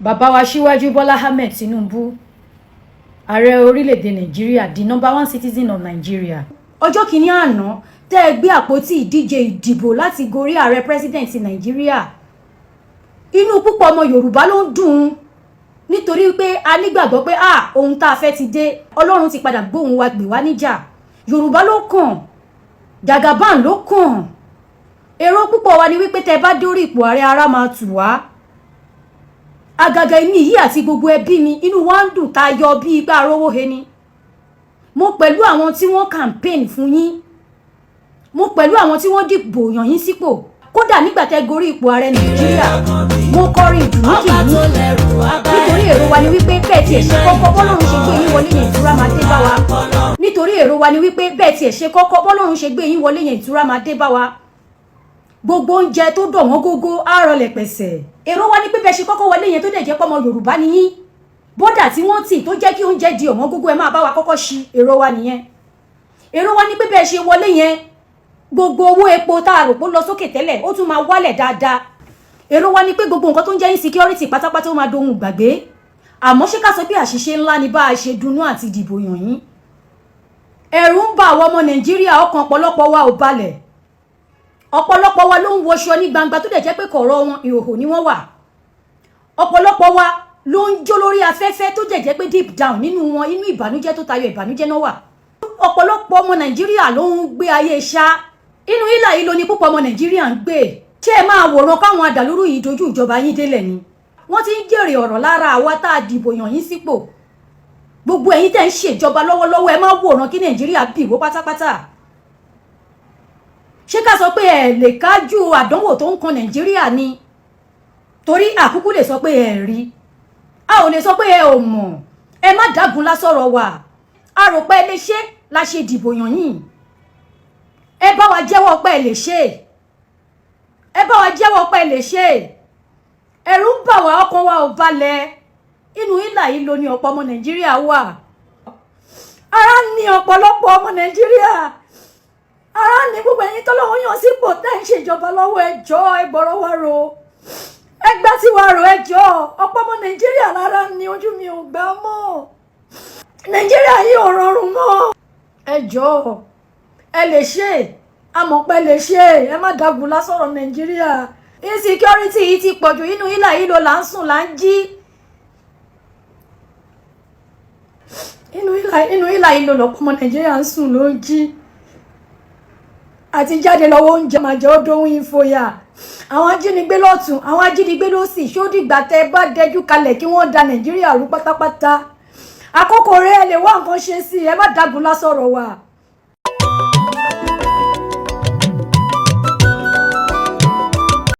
bàbá wa Síwájú Bọ́lá Ahmed Tinubu, ààrẹ orílẹ̀-èdè Nàìjíríà, the number one citizen of Nigeria. Ọjọ́ kìíní àná tẹ́ ẹ gbé àpótí ìdíje ìdìbò láti gorí ààrẹ president Nàìjíríà. Inú púpọ̀ ọmọ Yorùbá ló ń dùn nítorí pé a nígbàgbọ́ pé ohun tá a fẹ́ ti dé, Ọlọ́run ti padà gbóhùn wa gbè wá níjà. Yorùbá ló kàn, Jagaban ló kàn. Èrò púpọ̀ wa ni wípé tẹ́ bá dórí ipò ààrẹ ara máa tù wá. Àgàgà èmi yìí àti gbogbo ẹbí mi inú wa ń dùn tá a yọ bí igbá rówó he ni. Mo pẹ̀lú àwọn tí wọ́n campaign fún yín. Mo pẹ̀lú àwọn tí wọ́n dìbò yàn yín sípò. Kódà nígbà tẹ́ gorí ipò ààrẹ Nàìjíríà, mo kọrin ìdùnnú kìíní. Nítorí èrò wa ni wípé bẹ́ẹ̀ tiẹ̀ ṣe kọ́kọ́ bọ́lọ́run ṣe gbé yín wọlé yẹn ìtura máa dé bá wa. Nítorí èrò wa ni wípé bẹ́ẹ̀ tiẹ̀ ṣe kọ́kọ́ bọ́lọ́run ṣe gbé yín wọlé yẹn ìtura máa dé bá wa. Gbogbo oúnjẹ tó dọ̀ wọ́n gógó á rọlẹ̀ pẹ̀sẹ̀. Èrò wa ni pé bẹ́ẹ̀ ṣe kọ́kọ́ wọlé yẹn tó dẹ̀ jẹ́ pọ́mọ Yorùbá ni yín. Bọ́dà tí wọ́n tì tó jẹ́ kí oúnjẹ di ọ̀wọ́n gógó ẹ máa bá wa kọ́kọ́ ṣí. Èrò wa nìyẹn. Èrò wa ni pé bẹ́ẹ̀ ṣe wọlé yẹn gbogbo owó epo tá a rò pé lọ sókè tẹ́lẹ̀ ó tún máa wálẹ̀ dáadáa. Èrò wa ni pé gbogbo nǹkan tó ń jẹ́ insecurity pátápátá ó máa dohun gbàgbé. Àmọ́ ṣé ká sọ pé àṣìṣe ńlá ni bá a ṣe dunnú àti dìbò yàn yín. Ẹ̀rù ń bà àwọn ọmọ Nàìjíríà, ọkàn ọ̀pọ̀lọpọ̀ wa ò balẹ̀. Ọ̀pọ̀lọpọ̀ wa ló ń wọṣọ ní gbangba tó dẹ̀ jẹ́ pé kọ̀rọ̀ wọn ìhòhò ni wọ́n wà. Ọ̀pọ̀lọpọ̀ wa ló ń jó lórí afẹ́fẹ́ tó dẹ̀ jẹ́ pé deep down nínú wọn inú ìbànújẹ́ tó tayọ ìbànújẹ́ náà wà. Ọ̀pọ̀lọpọ̀ ọmọ Nàìjíríà ló ń gbé ayé ṣá. Inú ìlà yìí ló ní púpọ̀ ọmọ Nàìjíríà ń gbé. Ṣé ẹ máa wòran káwọn adàlúrú yìí dojú ìjọba yín délẹ̀ ni? Wọ́n ti ń jèrè ọ̀rọ̀ lára àwa tá a dìbò yàn yín sípò. Gbogbo ẹ̀yin tẹ́ ń ṣèjọba lọ́wọ́lọ́wọ́ ẹ máa wòran kí Nàìjíríà bì wó pátápátá. Ṣé ká sọ pé ẹ lè kájú àdánwò tó ń kan Nàìjíríà ni? Torí àkúkú lè sọ pé ẹ rí. A ò lè sọ pé ẹ ò mọ̀. Ẹ má dágun lásọ̀rọ̀ wa. A rò pé ẹ lè ṣe la ṣe dìbò yàn yín. Ẹ bá wa jẹ́wọ́ pé ẹ lè ṣe. Ẹ bá wa jẹ́wọ́ pé ẹ lè ṣe. Ẹ̀rù ń bà wá, ọkàn wa ò balẹ̀. Inú ìlà yìí ló ní ọ̀pọ̀ ọmọ Nàìjíríà wà. Ara ní ọ̀pọ̀lọpọ̀ ọmọ Nàìjíríà. Ara ní gbogbo ẹ̀yin tọ́lọ́wọ́ yàn sípò tẹ́ ń ṣèjọba lọ́wọ́ ẹ jọ̀ọ́ ẹ gbọ́rọ̀ wa rò. Ẹ gbà tí wa rò ẹ jọ̀ọ́. Ọ̀pọ̀ ọmọ Nàìjíríà lára ní ojú mi ò gbà mọ́. Nàìjíríà yìí ò rọrùn mọ́. Ẹ jọ̀ọ́ ẹ lè ṣe. Àmọ́ pé lè ṣe. Ẹ má dágun lásọ̀rọ̀ Nàìjíríà. Insecurity yìí ti pọ̀jù, inú ìlà yìí ló là ń sùn là ń jí. Inú ìlà yìí ló lọ́pọ̀ ọmọ Nàìjíríà ń sùn ló ń jí. Àti jáde lọ́wọ́ oúnjẹ máa jẹ́ ó dóhun ìfòyà. Àwọn ajínigbé lọ́tún, àwọn ajínigbé lósì, ṣó dìgbà tẹ́ bá dẹjú kalẹ̀ kí wọ́n da Nàìjíríà rú pátápátá. Àkókò rẹ̀ ẹ lè wá nǹkan ṣe sí, ẹ má dágun lásọ̀rọ̀ wa.